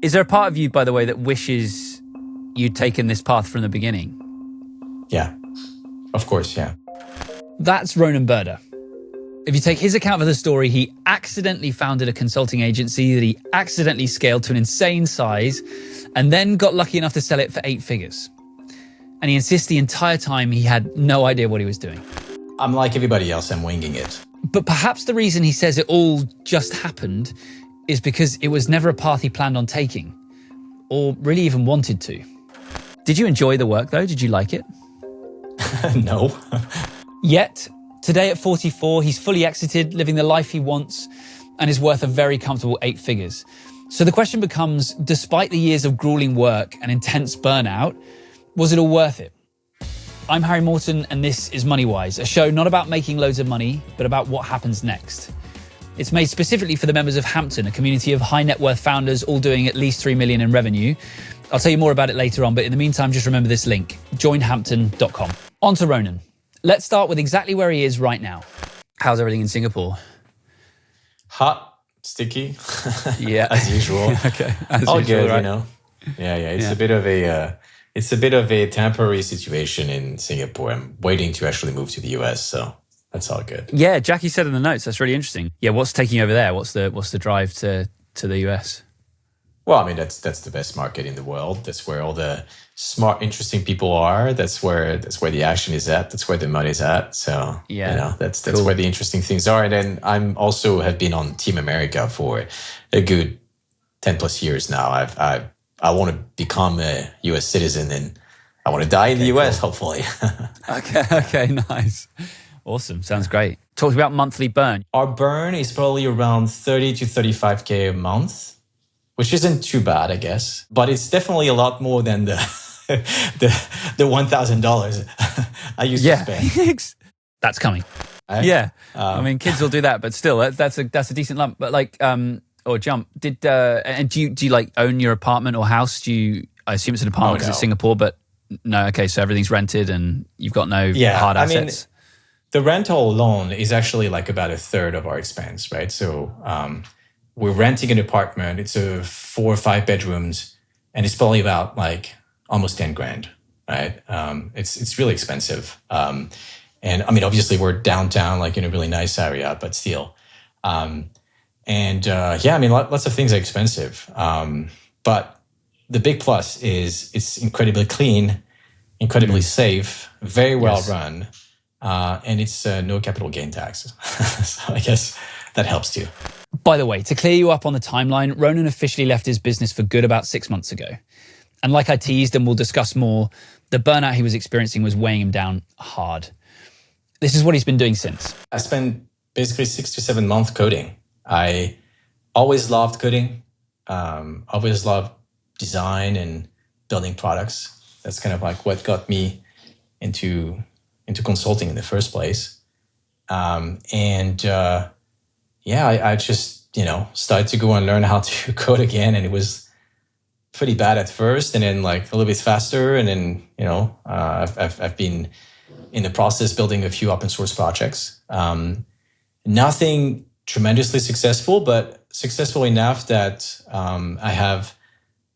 Is there a part of you, by the way, that wishes you'd taken this path from the beginning? Yeah, of course, yeah. That's Ronan Berder. If you take his account of the story, he accidentally founded a consulting agency that he accidentally scaled to an insane size and then got lucky enough to sell it for 8 figures. And he insists the entire time he had no idea what he was doing. I'm like everybody else, I'm winging it. But perhaps the reason he says it all just happened is because it was never a path he planned on taking, or really even wanted to. Did you enjoy the work though? Did you like it? No. Yet, today at 44, he's fully exited, living the life he wants, and is worth a very comfortable 8 figures. So the question becomes, despite the years of grueling work and intense burnout, was it all worth it? I'm Harry Morton, and this is Moneywise, a show not about making loads of money, but about what happens next. It's made specifically for the members of Hampton, a community of high net worth founders all doing at least 3 million in revenue. I'll tell you more about it later on, but in the meantime, just remember this link, joinhampton.com. On to Ronan. Let's start with exactly where he is right now. How's everything in Singapore? Hot, sticky, Yeah, as usual. Okay, as all usual, good, right? you know. Yeah. It's a bit of a temporary situation in Singapore. I'm waiting to actually move to the US, so that's all good. Yeah, Jackie said in the notes. That's really interesting. Yeah, what's taking you over there? What's the drive to the US? Well, I mean, that's the best market in the world. That's where all the smart, interesting people are. That's where the action is at. That's where the money's at. So, yeah, you know, that's cool. where the interesting things are. And then I'm also have been on Team America for a good 10 plus years now. I want to become a US citizen and I want to die in the US, cool. Hopefully. Okay, nice. Awesome. Sounds great. Talk about monthly burn. Our burn is probably around 30 to 35K a month, which isn't too bad, I guess. But it's definitely a lot more than the $1,000 I used to spend. That's coming. Right? Yeah. I mean, kids will do that, but still, that's a decent lump. But like, or jump. And do you like own your apartment or house? I assume it's an apartment because it's Singapore, but no. Okay, so everything's rented and you've got no hard assets. I mean, the rental alone is actually like about a third of our expense, right? So we're renting an apartment. It's 4 or 5 bedrooms, and it's probably about like almost 10 grand, right? It's really expensive. And I mean, obviously we're downtown, like in a really nice area, but still. I mean, lots of things are expensive. But the big plus is it's incredibly clean, incredibly safe, very well run. And it's no capital gain tax. So I guess that helps too. By the way, to clear you up on the timeline, Ronan officially left his business for good about 6 months ago. And like I teased, and we'll discuss more, the burnout he was experiencing was weighing him down hard. This is what he's been doing since. I spent basically 6 to 7 months coding. I always loved coding, always loved design and building products. That's kind of like what got me into consulting in the first place. I just, started to go and learn how to code again. And it was pretty bad at first and then like a little bit faster. And then, I've been in the process building a few open source projects. Nothing tremendously successful, but successful enough that I have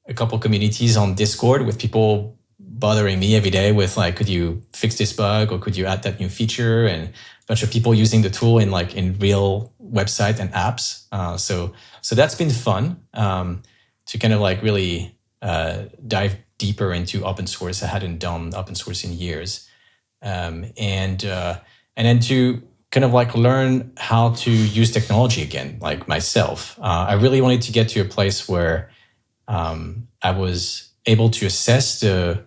a couple communities on Discord with people bothering me every day with like, could you fix this bug or could you add that new feature? And a bunch of people using the tool in real website and apps. So that's been fun to kind of like really dive deeper into open source. I hadn't done open source in years. And then to kind of like learn how to use technology again, like myself. I really wanted to get to a place where I was able to assess the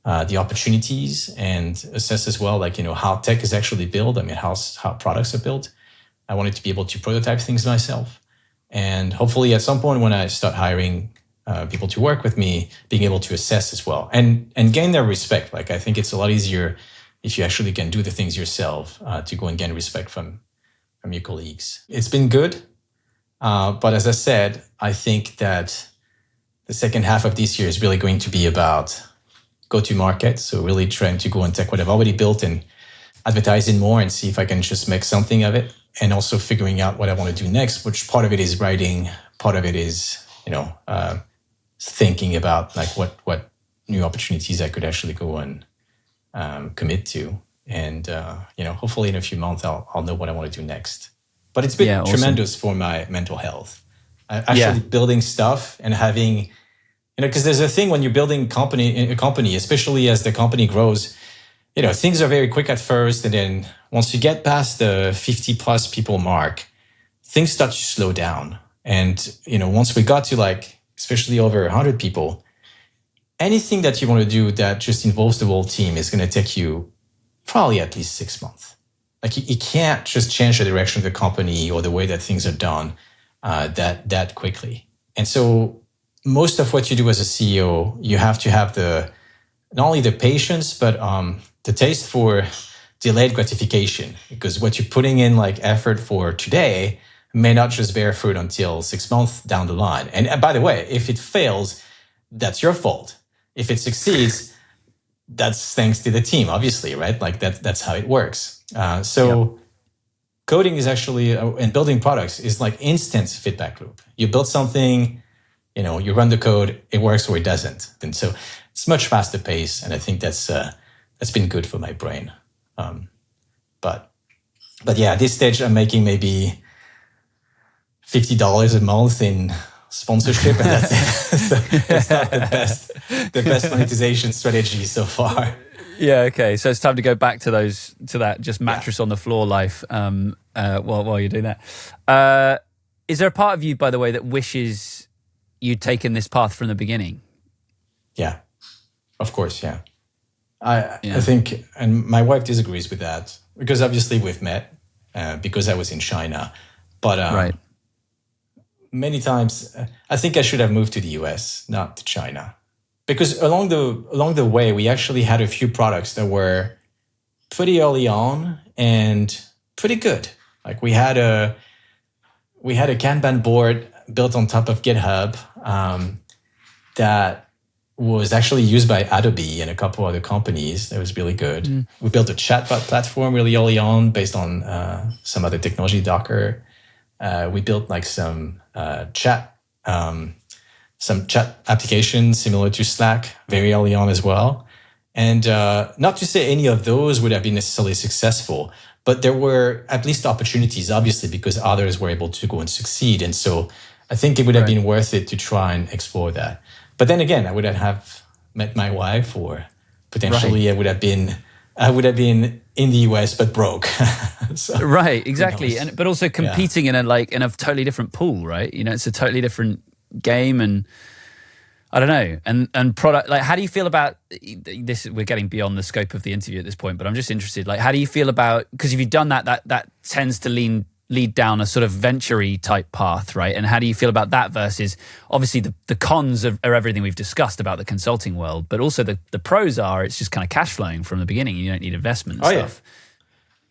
opportunities and assess as well, like, how tech is actually built. I mean, how products are built. I wanted to be able to prototype things myself. And hopefully at some point when I start hiring people to work with me, being able to assess as well and gain their respect. Like, I think it's a lot easier if you actually can do the things yourself to go and gain respect from your colleagues. It's been good. But as I said, I think that the second half of this year is really going to be about go-to-market. So really trying to go and take what I've already built and advertise it more and see if I can just make something of it. And also figuring out what I want to do next, which part of it is writing, part of it is, thinking about like what new opportunities I could actually go and commit to. And, hopefully in a few months, I'll know what I want to do next. But it's been tremendous for my mental health. Actually building stuff and having, because there's a thing when you're building a company, especially as the company grows, things are very quick at first. And then once you get past the 50 plus people mark, things start to slow down. And, once we got to like, especially over 100 people, anything that you want to do that just involves the whole team is going to take you probably at least 6 months. Like you can't just change the direction of the company or the way that things are done that quickly. And so most of what you do as a CEO, you have to have not only the patience, but the taste for delayed gratification, because what you're putting in like effort for today may not just bear fruit until 6 months down the line. And by the way, if it fails, that's your fault. If it succeeds, that's thanks to the team, obviously, right? Like that's how it works. Coding is actually, and building products is like instant feedback loop. You build something, you run the code, it works or it doesn't. And so it's much faster pace. And I think that's been good for my brain. But yeah, at this stage, I'm making maybe $50 a month in sponsorship, and that's it. So it's not the best monetization strategy so far. Yeah, okay. So it's time to go back to that just mattress on the floor life while you're doing that. Is there a part of you, by the way, that wishes you'd taken this path from the beginning? Yeah, of course, yeah. I think, and my wife disagrees with that, because obviously we've met because I was in China. But right. Many times, I think I should have moved to the US, not to China. Because along the way, we actually had a few products that were pretty early on and pretty good. Like we had a Kanban board built on top of GitHub that was actually used by Adobe and a couple other companies. That was really good. We built a chatbot platform really early on based on some other technology, Docker. We built like some chat applications similar to Slack very early on as well. And not to say any of those would have been necessarily successful, but there were at least opportunities, obviously, because others were able to go and succeed. And so I think it would have been worth it to try and explore that. But then again, I would have met my wife, or potentially I would have been in the US but broke. So, right, exactly. But also competing in a totally different pool, right? It's a totally different game, and I don't know. And product, like, how do you feel about this? We're getting beyond the scope of the interview at this point, but I'm just interested. Like, how do you feel about, because if you've done that tends to lead down a sort of venture-y type path, right? And how do you feel about that versus obviously the cons are everything we've discussed about the consulting world, but also the pros are it's just kind of cash flowing from the beginning. You don't need investment and stuff.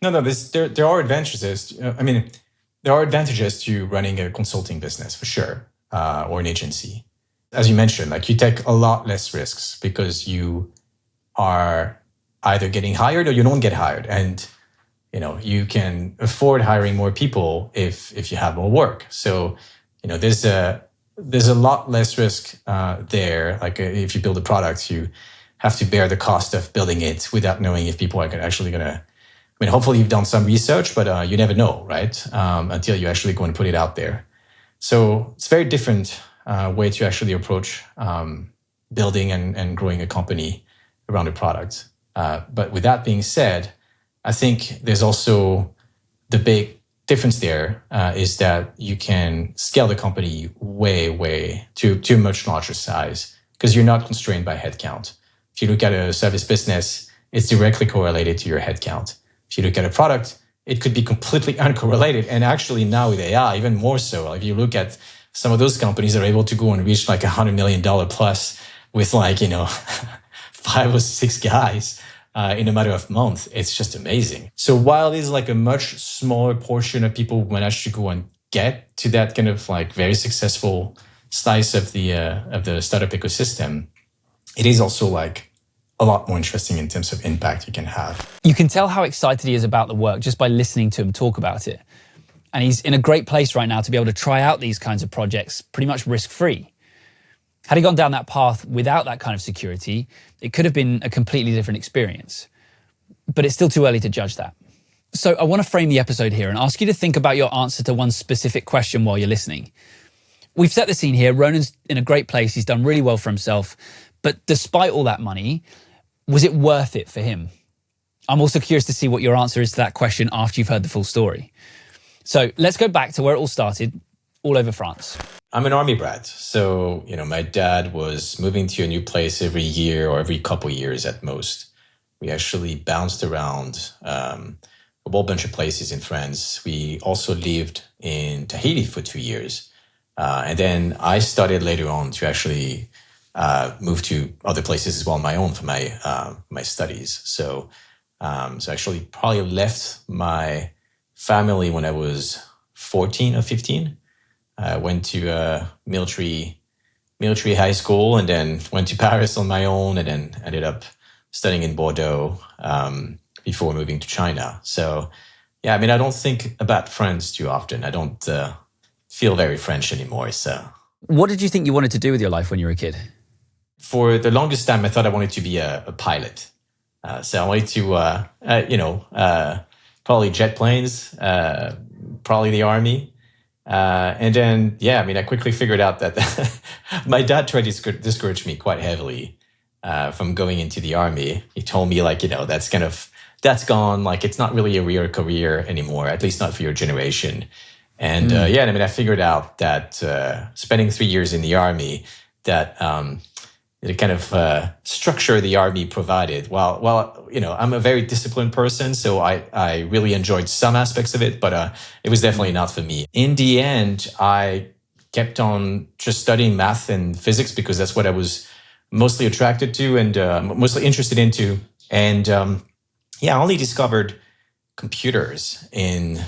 Yeah. No, there are advantages. There are advantages to running a consulting business for sure, or an agency. As you mentioned, like you take a lot less risks because you are either getting hired or you don't get hired. And you can afford hiring more people if you have more work. So, there's a lot less risk there. Like if you build a product, you have to bear the cost of building it without knowing if people are actually going to. Hopefully you've done some research, but you never know, right? Until you actually go and put it out there. So it's a very different way to actually approach building and growing a company around a product. But with that being said, I think there's also the big difference there is that you can scale the company way to a much larger size because you're not constrained by headcount. If you look at a service business, it's directly correlated to your headcount. If you look at a product, it could be completely uncorrelated. And actually now with AI, even more so. If you look at some of those companies that are able to go and reach like $100 million plus with 5 or 6 guys, in a matter of months, it's just amazing. So while it is like a much smaller portion of people who manage to go and get to that kind of like very successful slice of the startup ecosystem, it is also like a lot more interesting in terms of impact you can have. You can tell how excited he is about the work just by listening to him talk about it. And he's in a great place right now to be able to try out these kinds of projects pretty much risk-free. Had he gone down that path without that kind of security, it could have been a completely different experience. But it's still too early to judge that. So I want to frame the episode here and ask you to think about your answer to one specific question while you're listening. We've set the scene here. Ronan's in a great place. He's done really well for himself. But despite all that money, was it worth it for him? I'm also curious to see what your answer is to that question after you've heard the full story. So let's go back to where it all started, all over France. I'm an army brat. So, my dad was moving to a new place every year or every couple years at most. We actually bounced around a whole bunch of places in France. We also lived in Tahiti for 2 years. And then I started later on to actually move to other places as well on my own for my studies. So actually probably left my family when I was 14 or 15. I went to a military high school and then went to Paris on my own and then ended up studying in Bordeaux before moving to China. So, yeah, I don't think about France too often. I don't feel very French anymore. So, what did you think you wanted to do with your life when you were a kid? For the longest time, I thought I wanted to be a pilot. So I wanted to, probably jet planes, probably the army. And then, I quickly figured out that my dad tried to discourage me quite heavily from going into the army. He told me, that's gone. Like, it's not really a real career anymore, at least not for your generation. And I figured out that spending 3 years in the army, that the kind of structure the army provided. Well, I'm a very disciplined person, so I really enjoyed some aspects of it, but it was definitely not for me. In the end, I kept on just studying math and physics because that's what I was mostly attracted to and mostly interested into. And I only discovered computers in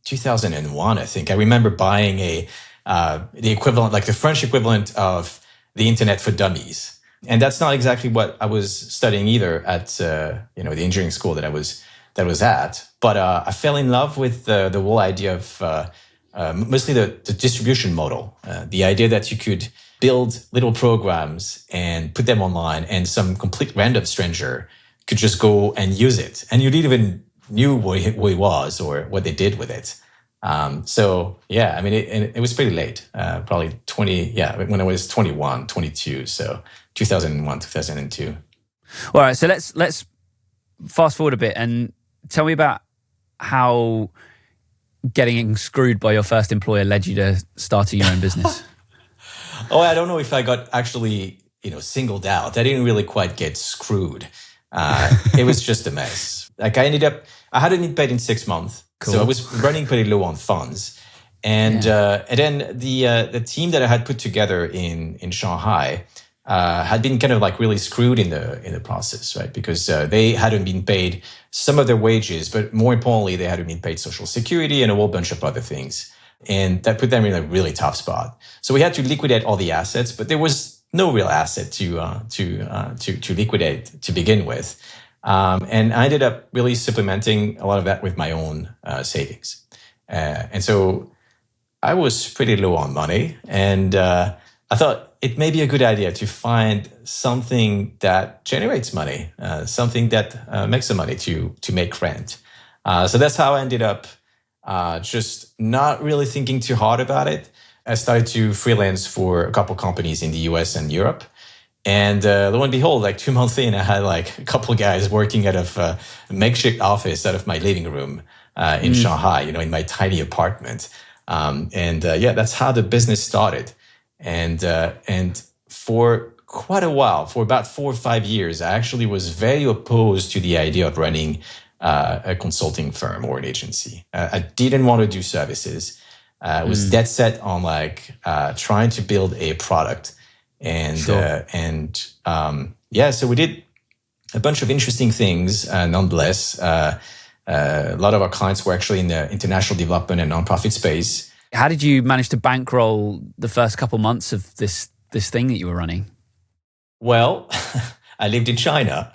2001, I think. I remember buying the equivalent, like the French equivalent of the Internet for Dummies. And that's not exactly what I was studying either at the engineering school that I was at. But I fell in love with the whole idea of mostly the distribution model, the idea that you could build little programs and put them online, and some complete random stranger could just go and use it, and you didn't even knew what it was or what they did with it. It was pretty late, probably when I was 21, 22. So 2001, 2002. All right. So let's fast forward a bit and tell me about how getting screwed by your first employer led you to starting your own business. I don't know if I got actually, singled out. I didn't really quite get screwed. It was just a mess. Like I hadn't been paid in 6 months. Cool. So I was running pretty low on funds. And then the team that I had put together in Shanghai had been kind of like really screwed in the process, right? Because they hadn't been paid some of their wages, but more importantly, they hadn't been paid Social Security and a whole bunch of other things. And that put them in a really tough spot. So we had to liquidate all the assets, but there was no real asset to liquidate to begin with. And I ended up really supplementing a lot of that with my own savings. And so I was pretty low on money, and I thought it may be a good idea to find something that generates money, something that makes the money to make rent. So that's how I ended up just not really thinking too hard about it. I started to freelance for a couple companies in the US and Europe. And lo and behold, like 2 months in, I had like a couple of guys working out of a makeshift office out of my living room in Shanghai, in my tiny apartment. That's how the business started. And for quite a while, for about 4 or 5 years, I actually was very opposed to the idea of running a consulting firm or an agency. I didn't want to do services. I was dead set on trying to build a product. And, sure. So we did a bunch of interesting things, nonetheless. A lot of our clients were actually in the international development and nonprofit space. How did you manage to bankroll the first couple months of this thing that you were running? Well, I lived in China,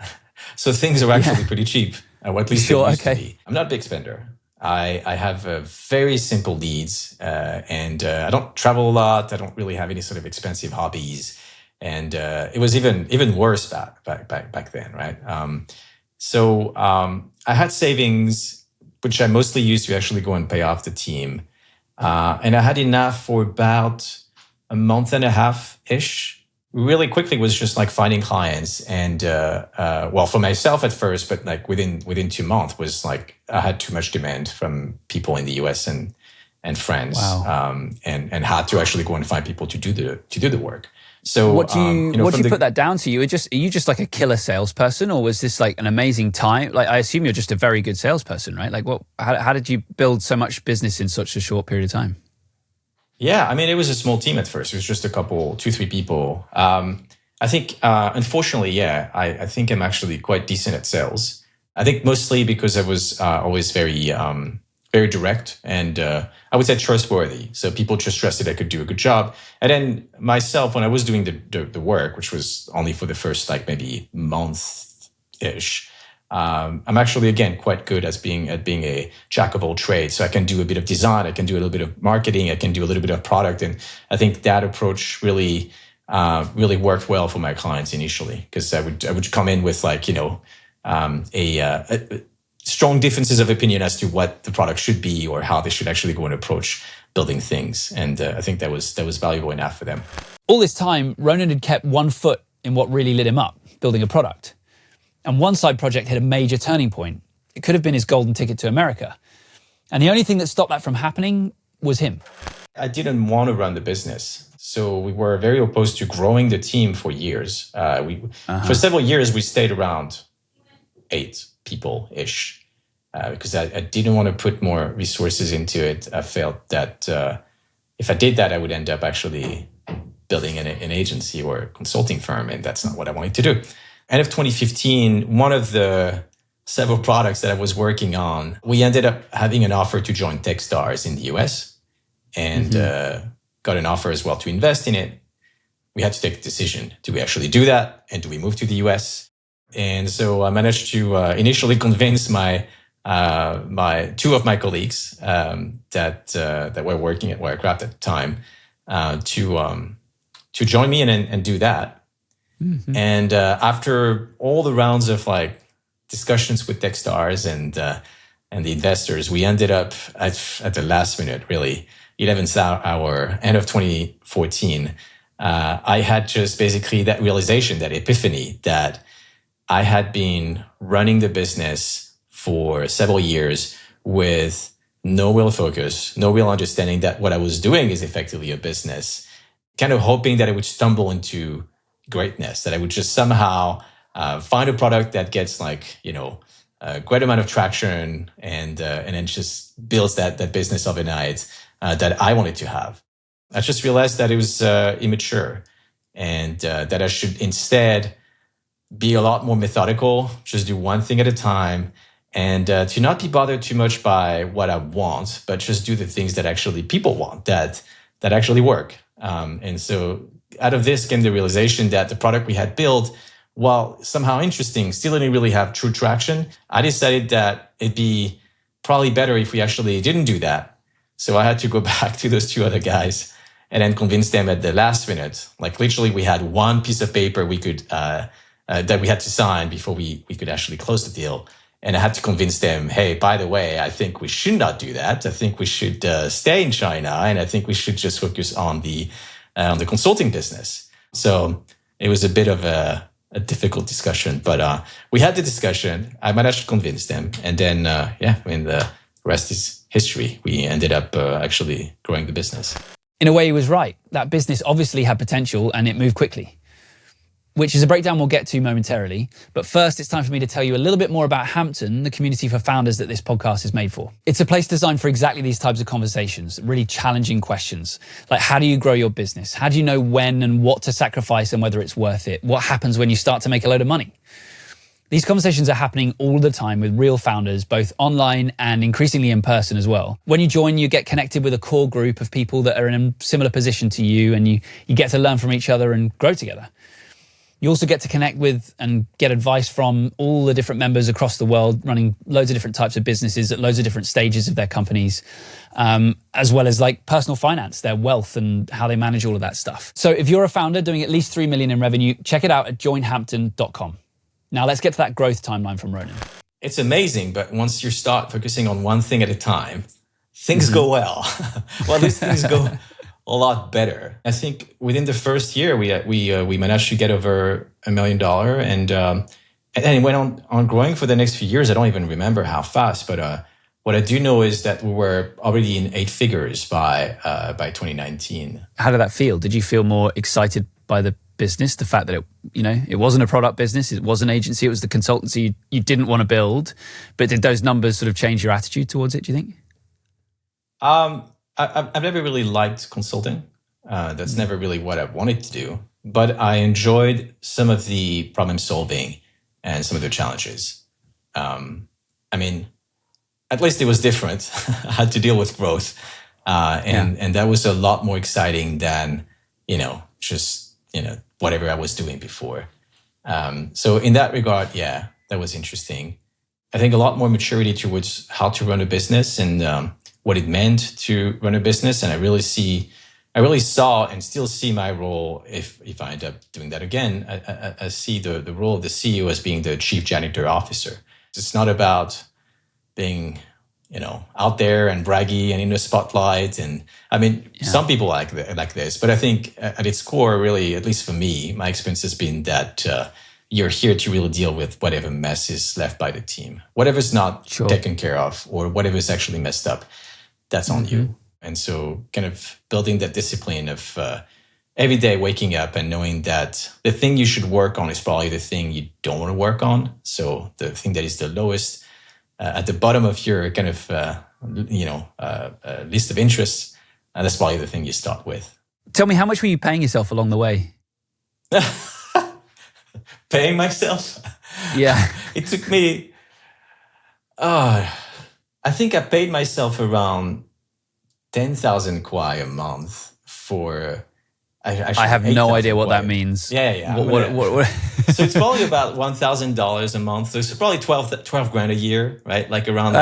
so things are actually pretty cheap. Or at least they used to be. I'm not a big spender. I have very simple needs, and I don't travel a lot. I don't really have any sort of expensive hobbies. And it was even worse back then, right? I had savings, which I mostly used to actually go and pay off the team. And I had enough for about a month and a half-ish. Really quickly was just like finding clients. And for myself at first, but like within 2 months was like I had too much demand from people in the US and friends. Wow. And had to actually go and find people to do the work. So what do you put that down to? Are you just like a killer salesperson, or was this like an amazing time? Like, I assume you're just a very good salesperson, right? Like, how did you build so much business in such a short period of time? Yeah, I mean, it was a small team at first. It was just 2-3 people. I think, unfortunately, I think I'm actually quite decent at sales. I think mostly because I was always very direct and I would say trustworthy. So people just trusted I could do a good job. And then myself, when I was doing the work, which was only for the first like maybe month-ish, I'm actually, again, quite good at being a jack of all trades. So I can do a bit of design, I can do a little bit of marketing, I can do a little bit of product. And I think that approach really worked well for my clients initially, because I would come in with like, strong differences of opinion as to what the product should be or how they should actually go and approach building things. And I think that was valuable enough for them. All this time, Ronan had kept one foot in what really lit him up, building a product. And one side project hit a major turning point. It could have been his golden ticket to America. And the only thing that stopped that from happening was him. I didn't want to run the business. So we were very opposed to growing the team for years. For several years, we stayed around 8 people-ish because I didn't want to put more resources into it. I felt that if I did that, I would end up actually building an agency or a consulting firm, and that's not what I wanted to do. End of 2015, one of the several products that I was working on, we ended up having an offer to join Techstars in the US and got an offer as well to invest in it. We had to take a decision. Do we actually do that? And do we move to the US? And so I managed to initially convince my 2 of my colleagues that were working at Wirecraft at the time to join me and do that. Mm-hmm. And after all the rounds of like discussions with Techstars and the investors, we ended up at the last minute, really 11th hour, end of 2014. I had just basically that realization, that epiphany, that I had been running the business for several years with no real focus, no real understanding that what I was doing is effectively a business, kind of hoping that I would stumble into greatness, that I would just somehow find a product that gets like, a great amount of traction and then just builds that business overnight that I wanted to have. I just realized that it was immature and that I should instead be a lot more methodical, just do one thing at a time, and to not be bothered too much by what I want, but just do the things that actually people want, that actually work. And so out of this came the realization that the product we had built, while somehow interesting, still didn't really have true traction. I decided that it'd be probably better if we actually didn't do that. So I had to go back to those 2 other guys and then convince them at the last minute. Like literally we had one piece of paper we could that we had to sign before we could actually close the deal. And I had to convince them, hey, by the way, I think we should not do that. I think we should stay in China, and I think we should just focus on the consulting business. So it was a bit of a difficult discussion, but we had the discussion. I managed to convince them, and then the rest is history. We ended up actually growing the business. In a way, he was right. That business obviously had potential, and it moved quickly, which is a breakdown we'll get to momentarily. But first, it's time for me to tell you a little bit more about Hampton, the community for founders that this podcast is made for. It's a place designed for exactly these types of conversations, really challenging questions. Like, how do you grow your business? How do you know when and what to sacrifice and whether it's worth it? What happens when you start to make a load of money? These conversations are happening all the time with real founders, both online and increasingly in person as well. When you join, you get connected with a core group of people that are in a similar position to you, and you get to learn from each other and grow together. You also get to connect with and get advice from all the different members across the world running loads of different types of businesses at loads of different stages of their companies, as well as like personal finance, their wealth and how they manage all of that stuff. So if you're a founder doing at least 3 million in revenue, check it out at joinhampton.com. Now let's get to that growth timeline from Ronan. It's amazing, but once you start focusing on one thing at a time, things go well. Well, these things go a lot better. I think within the first year, we managed to get over $1 million, and it went on growing for the next few years. I don't even remember how fast, but what I do know is that we were already in 8 figures by 2019. How did that feel? Did you feel more excited by the business, the fact that it wasn't a product business, it was an agency, it was the consultancy you didn't want to build, but did those numbers sort of change your attitude towards it, do you think? I've never really liked consulting. That's never really what I wanted to do. But I enjoyed some of the problem solving and some of the challenges. I mean, at least it was different. I had to deal with growth. And that was a lot more exciting than, just, whatever I was doing before. So in that regard, yeah, that was interesting. I think a lot more maturity towards how to run a business and what it meant to run a business. And I really saw and still see my role, if I end up doing that again, I see the role of the CEO as being the chief janitor officer. It's not about being, out there and braggy and in the spotlight. And I mean, some people like this, but I think at its core, really, at least for me, my experience has been that you're here to really deal with whatever mess is left by the team, whatever's not taken care of or whatever is actually messed up. That's on you. And so kind of building that discipline of every day waking up and knowing that the thing you should work on is probably the thing you don't want to work on. So the thing that is the lowest at the bottom of your kind of, list of interests, that's probably the thing you start with. Tell me, how much were you paying yourself along the way? Paying myself? Yeah. It took me... I think I paid myself around 10,000 kwai a month for... I have no idea what that means. Yeah. What? So it's probably about $1,000 a month. So it's probably 12 grand a year, right? Like around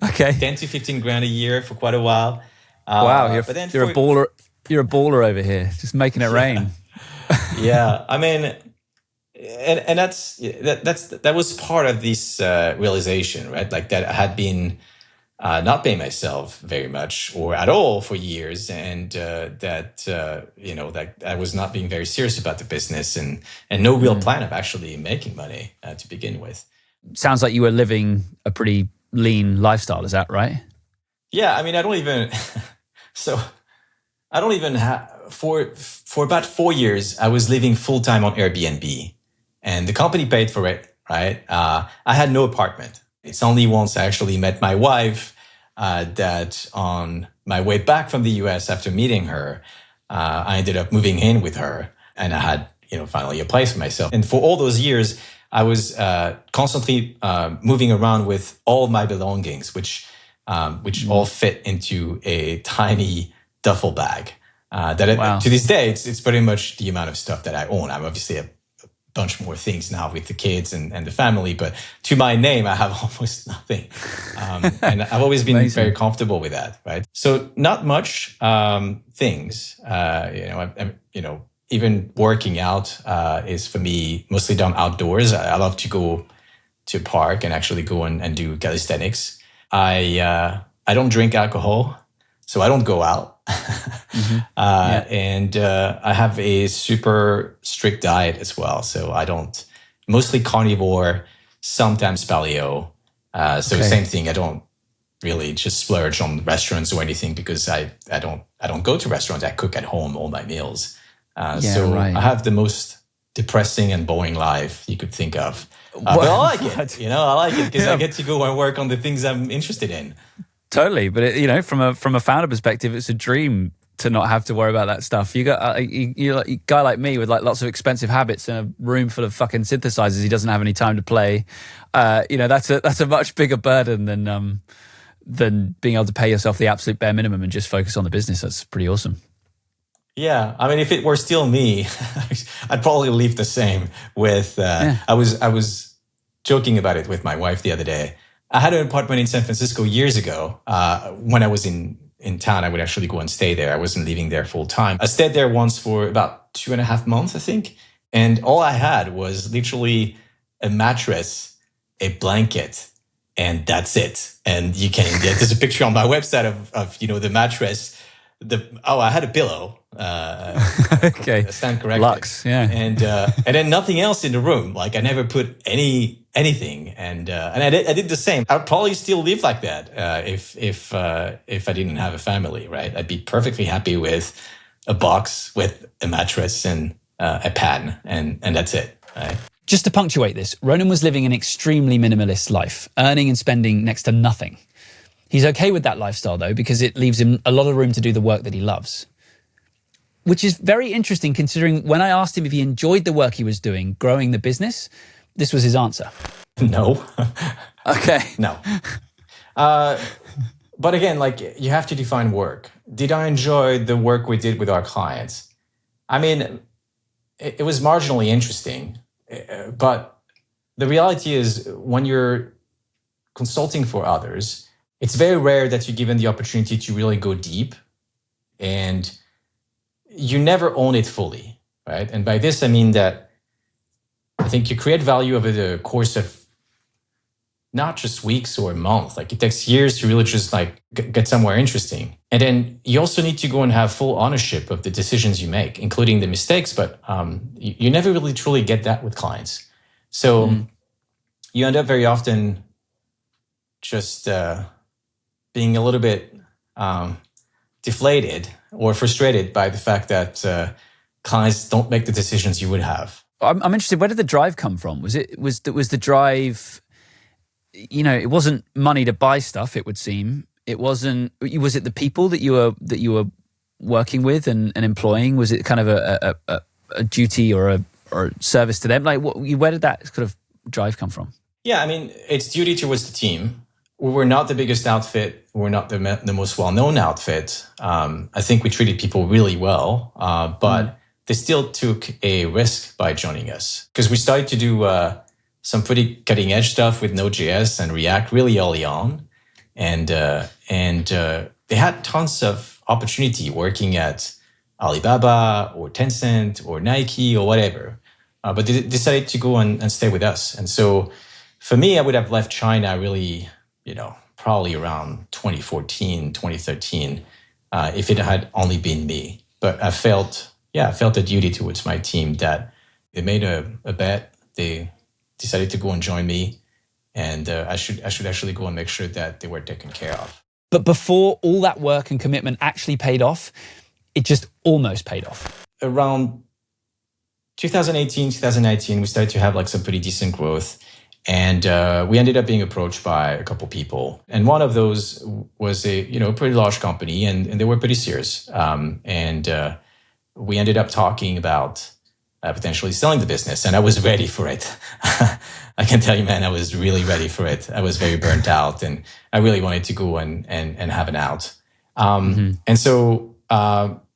10 to 15 grand a year for quite a while. Wow, you're a baller. You're a baller over here, just making it rain. Yeah, I mean, and that was part of this realization, right? Like that I had been not paying myself very much or at all for years, and that I was not being very serious about the business and no real plan of actually making money to begin with. Sounds like you were living a pretty lean lifestyle. Is that right? Yeah, I mean, I don't even have for about 4 years I was living full time on Airbnb, and the company paid for it. Right, I had no apartment. It's only once I actually met my wife that on my way back from the US after meeting her, I ended up moving in with her, and I had, finally a place for myself. And for all those years, I was constantly moving around with all my belongings, which all fit into a tiny duffel bag. To this day, it's pretty much the amount of stuff that I own. I'm obviously a bunch more things now with the kids and the family, but to my name, I have almost nothing. And I've always been Amazing. very comfortable with that, right? So not much things, even working out is for me mostly done outdoors. I love to go to a park and actually go and do calisthenics. I don't drink alcohol, so I don't go out. And I have a super strict diet as well. So I don't, mostly carnivore, sometimes paleo. Same thing. I don't really just splurge on restaurants or anything because I don't go to restaurants. I cook at home all my meals. I have the most depressing and boring life you could think of. But I like it. I like it because I get to go and work on the things I'm interested in. Totally, but from a founder perspective, it's a dream to not have to worry about that stuff. You got a guy like me with like lots of expensive habits in a room full of fucking synthesizers. He doesn't have any time to play. That's a much bigger burden than being able to pay yourself the absolute bare minimum and just focus on the business. That's pretty awesome. Yeah, I mean, if it were still me, I'd probably leave the same. With I was joking about it with my wife the other day. I had an apartment in San Francisco years ago. When I was in town, I would actually go and stay there. I wasn't living there full time. I stayed there once for about 2.5 months, I think, and all I had was literally a mattress, a blanket, and that's it. And you can there's a picture on my website of the mattress. I had a pillow. Okay. Stand corrected. Lux, yeah. And then nothing else in the room. Like I never put anything. And I did the same. I'd probably still live like that if I didn't have a family, right? I'd be perfectly happy with a box with a mattress and a pan, and that's it. Right? Just to punctuate this, Ronan was living an extremely minimalist life, earning and spending next to nothing. He's okay with that lifestyle, though, because it leaves him a lot of room to do the work that he loves. Which is very interesting, considering when I asked him if he enjoyed the work he was doing, growing the business, this was his answer. No. Okay. No. But again, like, you have to define work. Did I enjoy the work we did with our clients? I mean, it was marginally interesting, but the reality is when you're consulting for others, it's very rare that you're given the opportunity to really go deep, and you never own it fully, right? And by this, I mean that I think you create value over the course of not just weeks or a month. Like, it takes years to really just like get somewhere interesting. And then you also need to go and have full ownership of the decisions you make, including the mistakes. But you never really truly get that with clients. So you end up very often just being a little bit deflated or frustrated by the fact that clients don't make the decisions you would have. I'm interested. Where did the drive come from? Was the drive? It wasn't money to buy stuff. It would seem it wasn't. Was it the people that you were working with and employing? Was it kind of a duty or a service to them? Like, where did that kind of drive come from? Yeah, I mean, it's duty towards the team. We were not the biggest outfit. We're not the most well-known outfit. I think we treated people really well, but they still took a risk by joining us because we started to do some pretty cutting-edge stuff with Node.js and React really early on, and they had tons of opportunity working at Alibaba or Tencent or Nike or whatever, but they decided to go and stay with us. And so, for me, I would have left China really, probably around 2014, 2013, if it had only been me. But I felt a duty towards my team that they made a bet. They decided to go and join me, and I should actually go and make sure that they were taken care of. But before all that work and commitment actually paid off, it just almost paid off. Around 2018, 2019, we started to have like some pretty decent growth. And we ended up being approached by a couple people. And one of those was a pretty large company, and they were pretty serious. And we ended up talking about potentially selling the business. And I was ready for it. I can tell you, man, I was really ready for it. I was very burnt out, and I really wanted to go and have an out. And so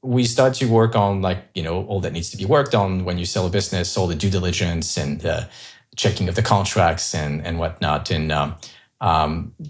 we started to work on all that needs to be worked on when you sell a business, all the due diligence and checking of the contracts and whatnot. And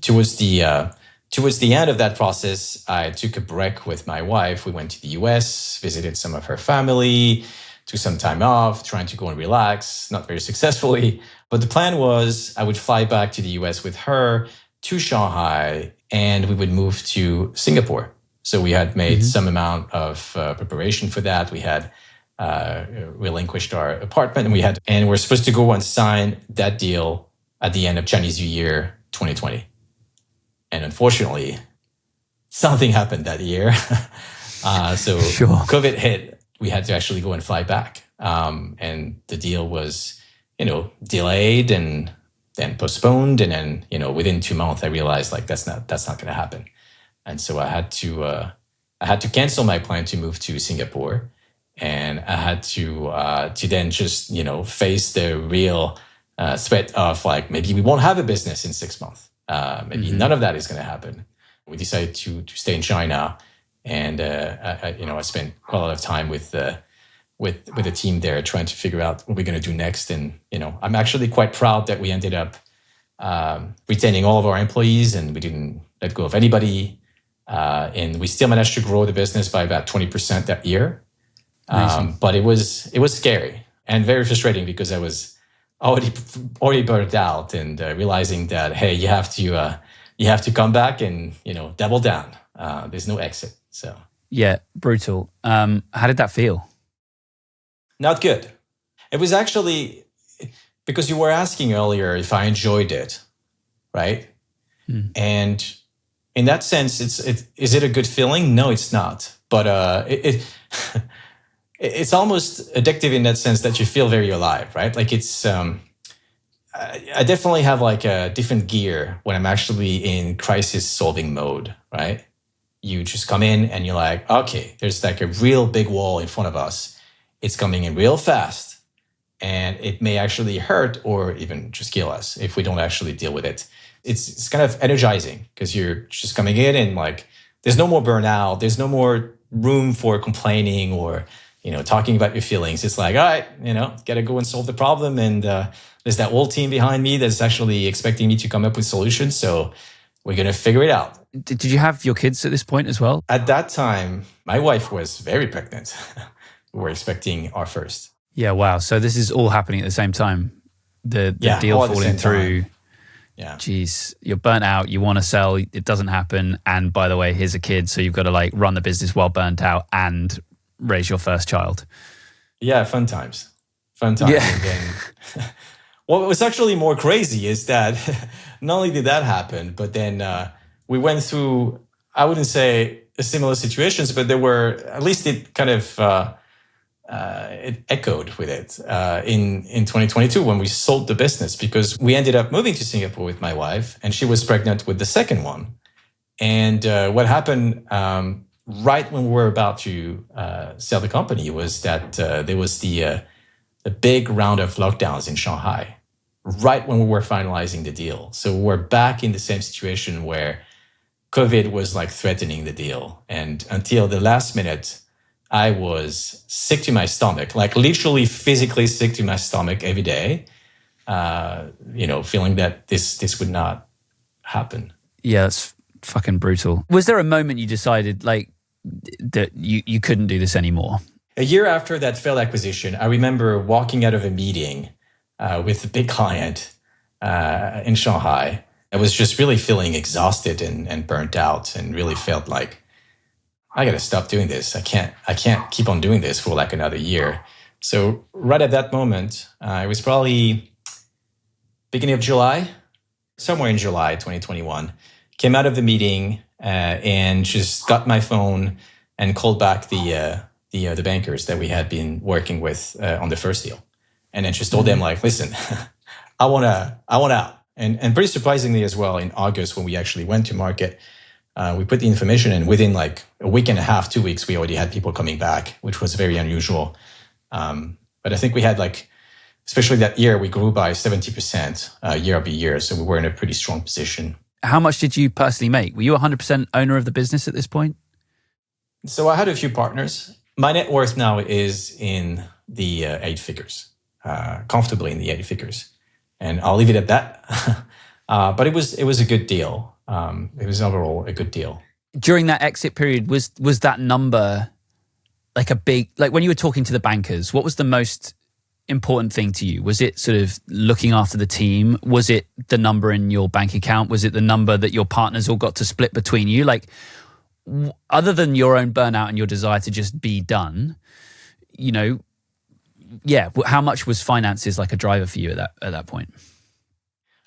towards the end of that process, I took a break with my wife. We went to the US, visited some of her family, took some time off, trying to go and relax, not very successfully. But the plan was I would fly back to the US with her to Shanghai, and we would move to Singapore. So we had made some amount of preparation for that. We had relinquished our apartment, and we're supposed to go and sign that deal at the end of Chinese New Year 2020. And unfortunately, something happened that year. So COVID hit. We had to actually go and fly back. And the deal was, delayed and then postponed. And then, within 2 months, I realized that's not going to happen. And so I had to cancel my plan to move to Singapore. And I had to then just, face the real threat of maybe we won't have a business in 6 months. Maybe none of that is going to happen. We decided to stay in China And I spent quite a lot of time with the team there trying to figure out what we're going to do next. And I'm actually quite proud that we ended up retaining all of our employees, and we didn't let go of anybody. And we still managed to grow the business by about 20% that year. But it was scary and very frustrating because I was already burned out, and realizing that, hey, you have to come back and double down. There's no exit. So yeah, brutal. How did that feel? Not good. It was actually, because you were asking earlier if I enjoyed it, right? And in that sense, is it a good feeling? No, it's not. But it's almost addictive in that sense that you feel very alive, right? Like it's, I definitely have like a different gear when I'm actually in crisis solving mode, right? You just come in and you're like, okay, there's like a real big wall in front of us. It's coming in real fast, and it may actually hurt or even just kill us if we don't actually deal with it. It's kind of energizing because you're just coming in and like, there's no more burnout. There's no more room for complaining or, talking about your feelings. It's like, all right, got to go and solve the problem. And there's that whole team behind me that's actually expecting me to come up with solutions. So we're going to figure it out. Did you have your kids at this point as well? At that time, my wife was very pregnant. We were expecting our first. Yeah, wow. So this is all happening at the same time. The deal falling through. Yeah. Geez, you're burnt out. You want to sell. It doesn't happen. And by the way, here's a kid. So you've got to like run the business while burnt out and raise your first child. Yeah, fun times. Yeah. And then, what was actually more crazy is that not only did that happen, but then we went through, I wouldn't say similar situations, but there were, at least it kind of, it echoed with it in 2022 when we sold the business, because we ended up moving to Singapore with my wife, and she was pregnant with the second one. And what happened right when we were about to sell the company was that there was the big round of lockdowns in Shanghai, right when we were finalizing the deal. So we're back in the same situation where COVID was like threatening the deal. And until the last minute, I was sick to my stomach, like literally physically sick to my stomach every day, feeling that this would not happen. Yeah, that's fucking brutal. Was there a moment you decided like that you couldn't do this anymore? A year after that failed acquisition, I remember walking out of a meeting with a big client in Shanghai. I was just really feeling exhausted and burnt out, and really felt like, I got to stop doing this. I can't keep on doing this for like another year. So right at that moment, it was probably beginning of July, somewhere in July 2021, came out of the meeting and just got my phone and called back the bankers that we had been working with on the first deal, and then just told them like, listen, I want out. And pretty surprisingly as well, in August when we actually went to market, we put the information in. Within like a week and a half, 2 weeks, we already had people coming back, which was very unusual. But I think we had like, especially that year, we grew by 70% year over year. So we were in a pretty strong position. How much did you personally make? Were you 100% owner of the business at this point? So I had a few partners. My net worth now is in the 8 figures, comfortably in the 8 figures. And I'll leave it at that. But it was a good deal. It was overall a good deal. During that exit period, was that number like a big, like when you were talking to the bankers, what was the most important thing to you? Was it sort of looking after the team? Was it the number in your bank account? Was it the number that your partners all got to split between you? Like, other than your own burnout and your desire to just be done, how much was finances like a driver for you at that point?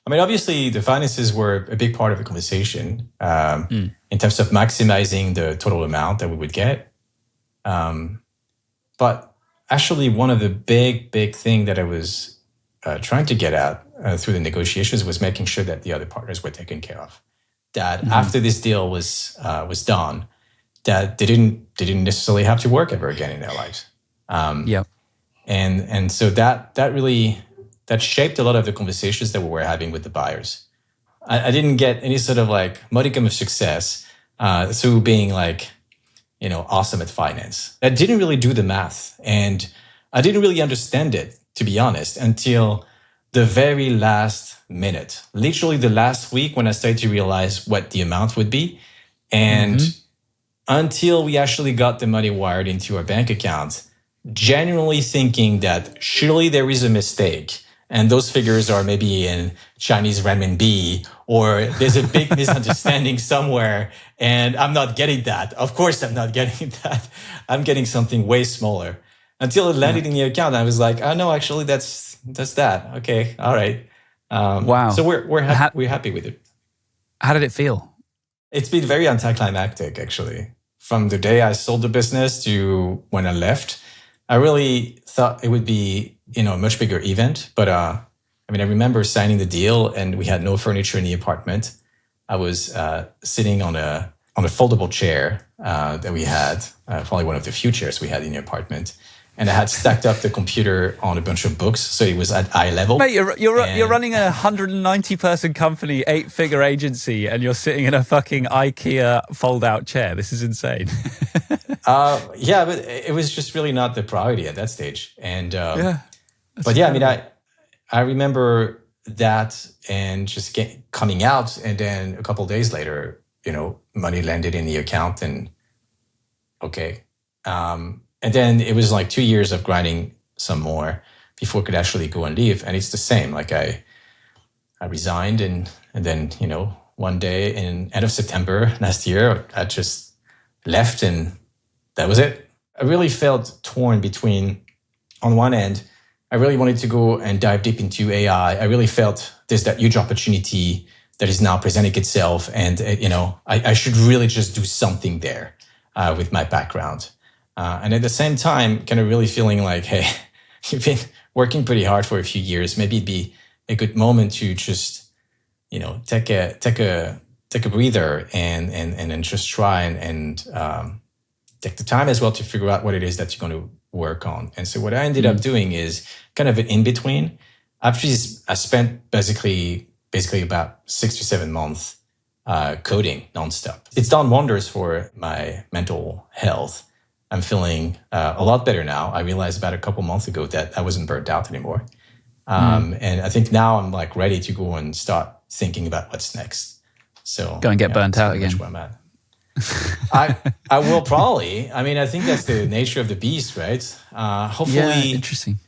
I mean, obviously, the finances were a big part of the conversation in terms of maximizing the total amount that we would get. But actually, one of the big thing that I was trying to get at through the negotiations was making sure that the other partners were taken care of. That after this deal was done, that they didn't necessarily have to work ever again in their lives. And so that really shaped a lot of the conversations that we were having with the buyers. I didn't get any sort of like modicum of success through being like, awesome at finance. I didn't really do the math, and I didn't really understand it, to be honest, until the very last minute, literally the last week when I started to realize what the amount would be. And until we actually got the money wired into our bank account, genuinely thinking that surely there is a mistake and those figures are maybe in Chinese renminbi, or there's a big misunderstanding somewhere and I'm not getting that. Of course I'm not getting that. I'm getting something way smaller. Until it landed in the account, I was like, oh no, actually that's that. Okay, all right. Wow. So we're happy with it. How did it feel? It's been very anticlimactic, actually. From the day I sold the business to when I left, I really thought it would be, a much bigger event. But I remember signing the deal and we had no furniture in the apartment. I was sitting on a foldable chair that we had, probably one of the few chairs we had in the apartment. And I had stacked up the computer on a bunch of books, so it was at eye level. Mate, you're running a 190-person company, 8-figure agency, and you're sitting in a fucking IKEA fold-out chair. This is insane. Yeah, but it was just really not the priority at that stage. And I remember that and just coming out, and then a couple of days later, money landed in the account, and okay. And then it was like 2 years of grinding some more before I could actually go and leave. And it's the same. Like I resigned and then, one day in end of September last year, I just left and that was it. I really felt torn between, on one end, I really wanted to go and dive deep into AI. I really felt there's that huge opportunity that is now presenting itself. And, I should really just do something there with my background. And at the same time, kind of really feeling like, hey, you've been working pretty hard for a few years. Maybe it'd be a good moment to just, take a breather and then just try and take the time as well to figure out what it is that you're going to work on. And so what I ended up doing is kind of an in-between. I spent basically about 6 to 7 months coding nonstop. It's done wonders for my mental health. I'm feeling a lot better now. I realized about a couple months ago that I wasn't burnt out anymore. And I think now I'm like ready to go and start thinking about what's next. So go and get burnt out again. Where I'm at. I will probably. I think that's the nature of the beast, right? Hopefully, interesting.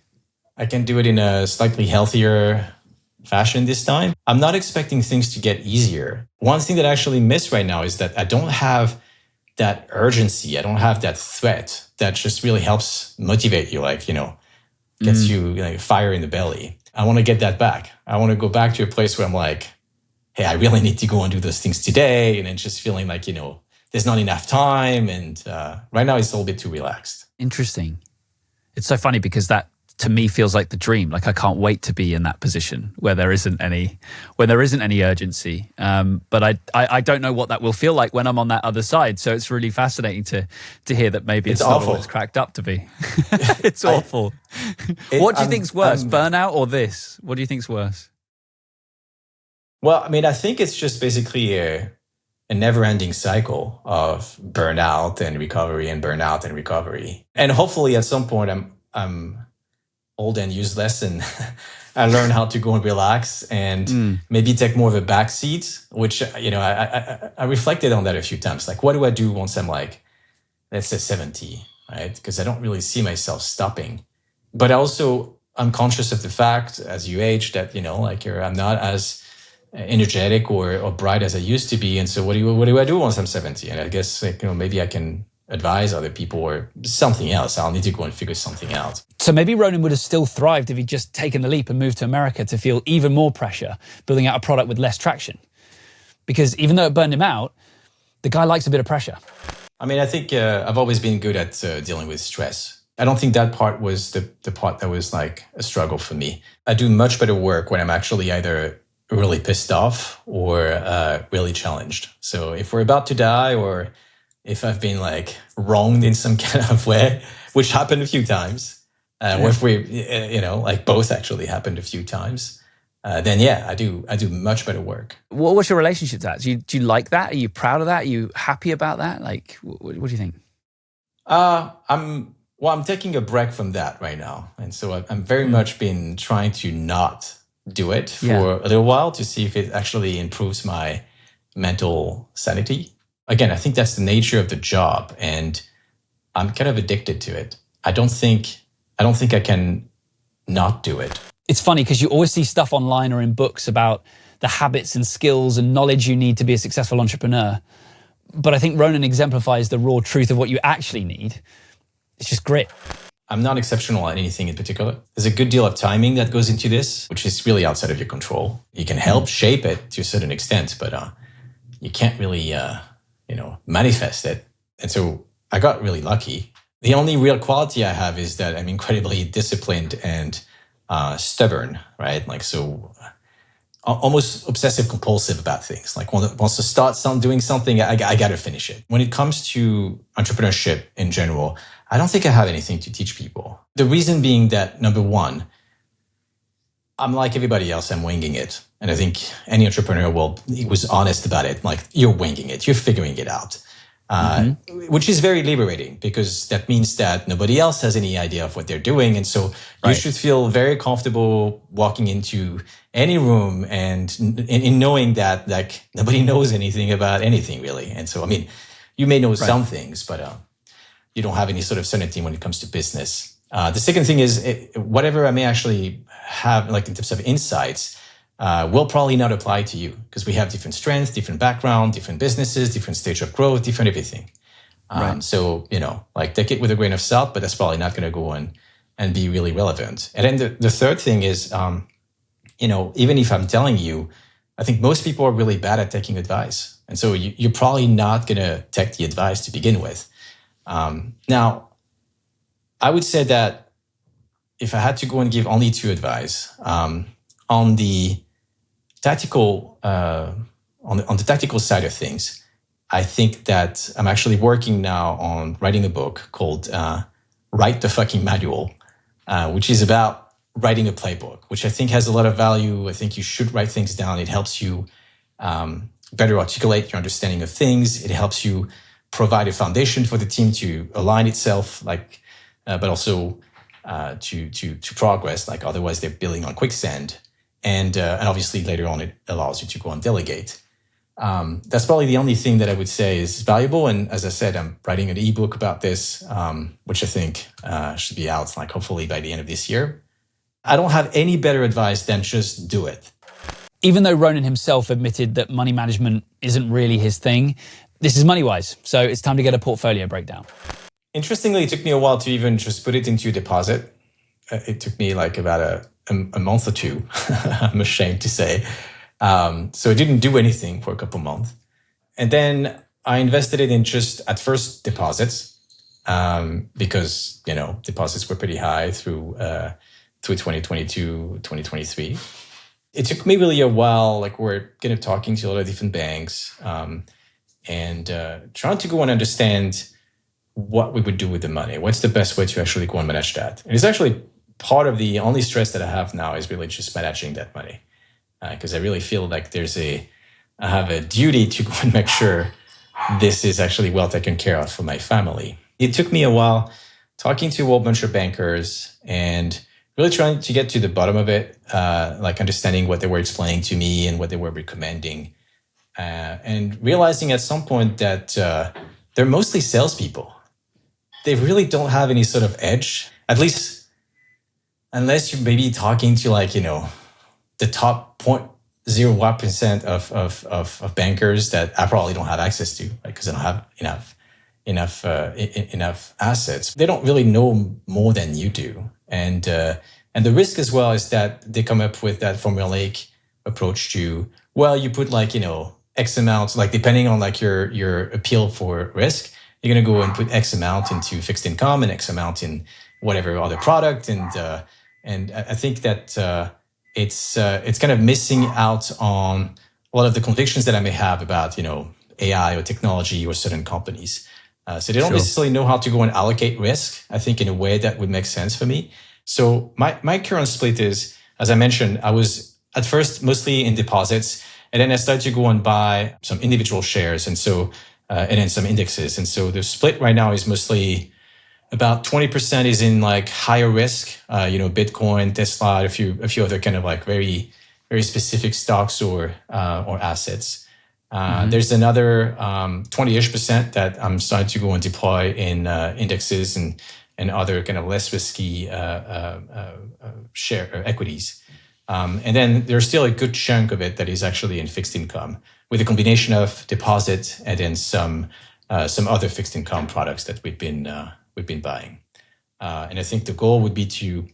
I can do it in a slightly healthier fashion this time. I'm not expecting things to get easier. One thing that I actually miss right now is that I don't have that urgency. I don't have that threat that just really helps motivate you, gets you fire in the belly. I want to get that back. I want to go back to a place where I'm like, hey, I really need to go and do those things today. And then just feeling like, there's not enough time. And right now it's a little bit too relaxed. Interesting. It's so funny because that to me feels like the dream. Like I can't wait to be in that position where there isn't any urgency. But I don't know what that will feel like when I'm on that other side. So it's really fascinating to hear that maybe it's not awful. All it's cracked up to be. It's awful. What do you think's worse, burnout or this? What do you think's worse? Well, I think it's just basically a never-ending cycle of burnout and recovery and burnout and recovery. And hopefully at some point I'm old and useless and I learn how to go and relax and maybe take more of a back seat, which, I reflected on that a few times. Like, what do I do once I'm like, let's say 70, right? Because I don't really see myself stopping. But also I'm conscious of the fact as you age that, I'm not as energetic or bright as I used to be. And so what do I do once I'm 70? And I guess, maybe I can advise other people or something else. I'll need to go and figure something out. So maybe Ronan would have still thrived if he'd just taken the leap and moved to America to feel even more pressure, building out a product with less traction. Because even though it burned him out, the guy likes a bit of pressure. I think I've always been good at dealing with stress. I don't think that part was the part that was like a struggle for me. I do much better work when I'm actually either really pissed off or really challenged. So if we're about to die or if I've been like wronged in some kind of way, which happened a few times, or if we, both actually happened a few times, then I do much better work. What's your relationship to that? Do you like that? Are you proud of that? Are you happy about that? Like, what do you think? I'm taking a break from that right now, and so I'm very much been trying to not do it for a little while to see if it actually improves my mental sanity. Again, I think that's the nature of the job, and I'm kind of addicted to it. I don't think I can not do it. It's funny because you always see stuff online or in books about the habits and skills and knowledge you need to be a successful entrepreneur. But I think Ronan exemplifies the raw truth of what you actually need. It's just grit. I'm not exceptional at anything in particular. There's a good deal of timing that goes into this, which is really outside of your control. You can help shape it to a certain extent, but you can't really, manifest it. And so I got really lucky. The only real quality I have is that I'm incredibly disciplined and stubborn, right? Like, so almost obsessive compulsive about things. Like, wants to start doing something, I got to finish it. When it comes to entrepreneurship in general, I don't think I have anything to teach people. The reason being that, number one, I'm like everybody else, I'm winging it. And I think any entrepreneur was honest about it. Like, you're winging it, you're figuring it out. Which is very liberating, because that means that nobody else has any idea of what they're doing. And so you should feel very comfortable walking into any room and in knowing that, like, nobody knows anything about anything really. And so, I mean, you may know some things, but you don't have any sort of certainty when it comes to business. The second thing is whatever I may actually have, like in terms of insights, will probably not apply to you, because we have different strengths, different background, different businesses, different stage of growth, different everything. So, like, take it with a grain of salt, but that's probably not going to go on and be really relevant. And then the third thing is, even if I'm telling you, I think most people are really bad at taking advice. And so you're probably not going to take the advice to begin with. Now, I would say that if I had to go and give only two advice, on the tactical, on the tactical side of things, I think that I'm actually working now on writing a book called Write the Fucking Manual, which is about writing a playbook, which I think has a lot of value. I think you should write things down. It helps you better articulate your understanding of things. It helps you provide a foundation for the team to align itself, but also to progress. Like, otherwise they're building on quicksand. And obviously later on it allows you to go and delegate. That's probably the only thing that I would say is valuable. And as I said, I'm writing an ebook about this, which I think should be out, like, hopefully by the end of this year. I don't have any better advice than just do it. Even though Ronan himself admitted that money management isn't really his thing, this is Moneywise, so it's time to get a portfolio breakdown. Interestingly, it took me a while to even just put it into a deposit. It took me like about a month or two, I'm ashamed to say. So I didn't do anything for a couple months. And then I invested it in just, at first, deposits, because, deposits were pretty high through 2022, 2023. It took me really a while, like, we're kind of talking to a lot of different banks, and trying to go and understand what we would do with the money. What's the best way to actually go and manage that? And it's actually part of the only stress that I have now is really just managing that money. Because I really feel like I have a duty to go and make sure this is actually well taken care of for my family. It took me a while talking to a whole bunch of bankers and really trying to get to the bottom of it, like understanding what they were explaining to me and what they were recommending. And realizing at some point that they're mostly salespeople. They really don't have any sort of edge, at least unless you're maybe talking to, like, the top 0.01% of bankers that I probably don't have access to, because I don't have enough assets. They don't really know more than you do. And the risk as well is that they come up with that formulaic approach to, well, you put X amount, like depending on like your appeal for risk, you're going to go and put X amount into fixed income and X amount in whatever other product. And I think that it's kind of missing out on a lot of the convictions that I may have about, AI or technology or certain companies. So they don't necessarily know how to go and allocate risk, I think, in a way that would make sense for me. So my current split is, as I mentioned, I was at first mostly in deposits, and then I started to go and buy some individual shares, and then some indexes. And so the split right now is mostly About 20% is in like higher risk, Bitcoin, Tesla, a few other kind of like very, very specific stocks or assets. There's another 20-ish% that I'm starting to go and deploy in indexes and other kind of less risky share equities. And then there's still a good chunk of it that is actually in fixed income, with a combination of deposit and then some other fixed income products that we've been buying. And I think the goal would be to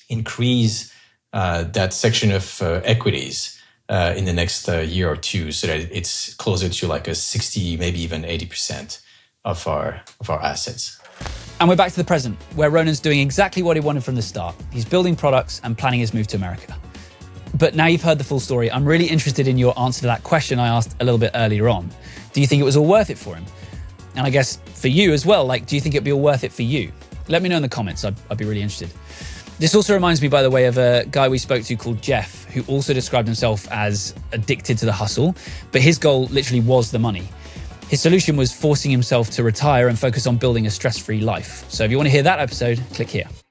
increase that section of equities in the next year or two, so that it's closer to like a 60, maybe even 80% of our assets. And we're back to the present, where Ronan's doing exactly what he wanted from the start. He's building products and planning his move to America. But now you've heard the full story, I'm really interested in your answer to that question I asked a little bit earlier on. Do you think it was all worth it for him? And I guess for you as well, like, do you think it'd be all worth it for you? Let me know in the comments, I'd be really interested. This also reminds me, by the way, of a guy we spoke to called Jeff, who also described himself as addicted to the hustle, but his goal literally was the money. His solution was forcing himself to retire and focus on building a stress-free life. So if you want to hear that episode, click here.